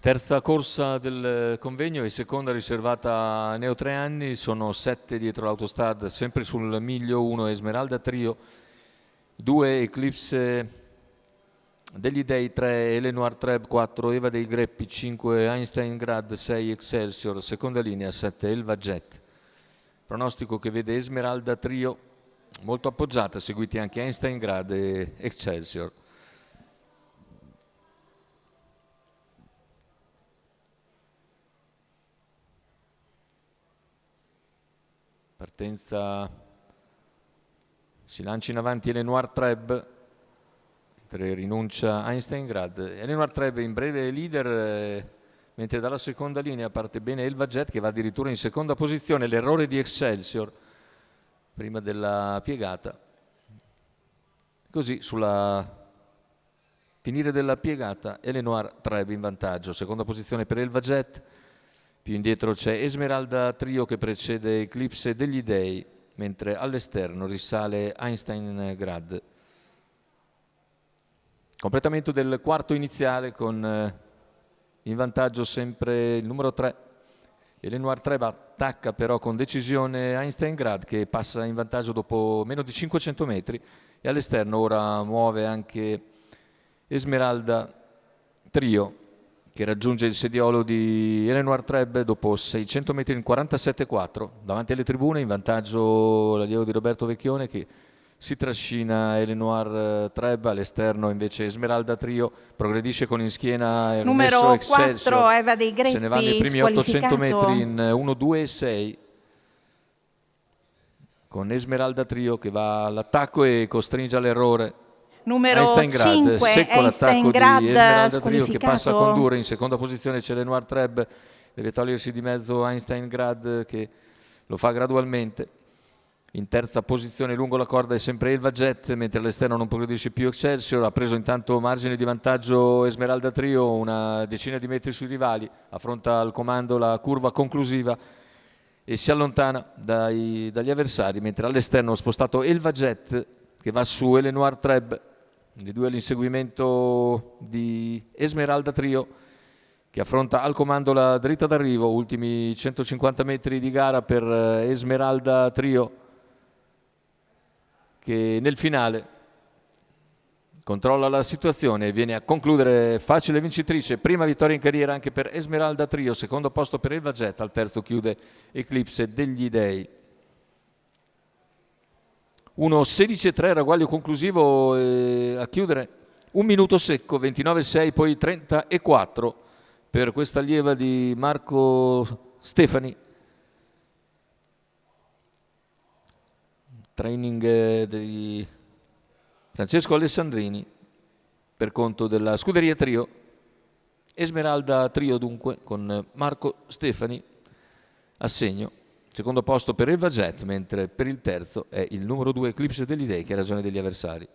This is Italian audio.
Terza corsa del convegno e seconda riservata a Neo 3 anni, sono 7 dietro l'Autostart, sempre sul miglio, 1 Esmeralda Trio, 2 Eclipse degli Dei, 3 Elenoir Treb, 4 Eva dei Greppi, 5 Einstein Grad, 6 Excelsior, seconda linea 7 Elva Jet. Pronostico che vede Esmeralda Trio molto appoggiata, seguiti anche Einstein Grad e Excelsior. Partenza, si lancia in avanti Elenoir Treb, mentre rinuncia Einstein Grad. Elenoir Treb in breve leader, mentre dalla seconda linea parte bene Elva Jet che va addirittura in seconda posizione. L'errore di Excelsior prima della piegata. Così sulla finire della piegata Elenoir Treb in vantaggio, seconda posizione per Elva Jet. Più indietro c'è Esmeralda Trio che precede Eclipse degli Dei, mentre all'esterno risale Einstein Grad. Completamento del quarto iniziale con in vantaggio sempre il numero 3. Elenoir Treb attacca però con decisione Einstein Grad che passa in vantaggio dopo meno di 500 metri e all'esterno ora muove anche Esmeralda Trio che raggiunge il sediolo di Elenoir Treb dopo 600 metri in 47,4. Davanti alle tribune in vantaggio l'allievo di Roberto Vecchione che si trascina Elenoir Treb, all'esterno invece Esmeralda Trio progredisce con in schiena il numero Excelsior. 4 Eva dei Greppi, se ne va nei primi 800 metri in 1,2,6 con Esmeralda Trio che va all'attacco e costringe all'errore. Numero Einstein Grad, 5 secco l'attacco di Esmeralda Trio che passa a condurre. In seconda posizione c'è Elenoir Treb, deve togliersi di mezzo Einstein Grad che lo fa gradualmente. In terza posizione lungo la corda è sempre Elva Jet, mentre all'esterno non progredisce più Excelsior. Ha preso intanto margine di vantaggio Esmeralda Trio, una decina di metri sui rivali, affronta al comando la curva conclusiva e si allontana dagli avversari, mentre all'esterno ha spostato Elva Jet che va su Elenoir Treb. I due all'inseguimento di Esmeralda Trio che affronta al comando la dritta d'arrivo, ultimi 150 metri di gara per Esmeralda Trio che nel finale controlla la situazione e viene a concludere facile vincitrice. Prima vittoria in carriera anche per Esmeralda Trio, secondo posto per Elva Jet, al terzo chiude Eclipse degli Dei. 1:16,3 ragguaglio conclusivo a chiudere, un minuto secco, 29,6 poi 30,4 per questa allieva di Marco Stefani. Training di Francesco Alessandrini per conto della scuderia Trio. Esmeralda Trio dunque con Marco Stefani a segno. Secondo posto per Elva Jet, mentre per il terzo è il numero 2 Eclipse degli Dei che ha ragione degli avversari.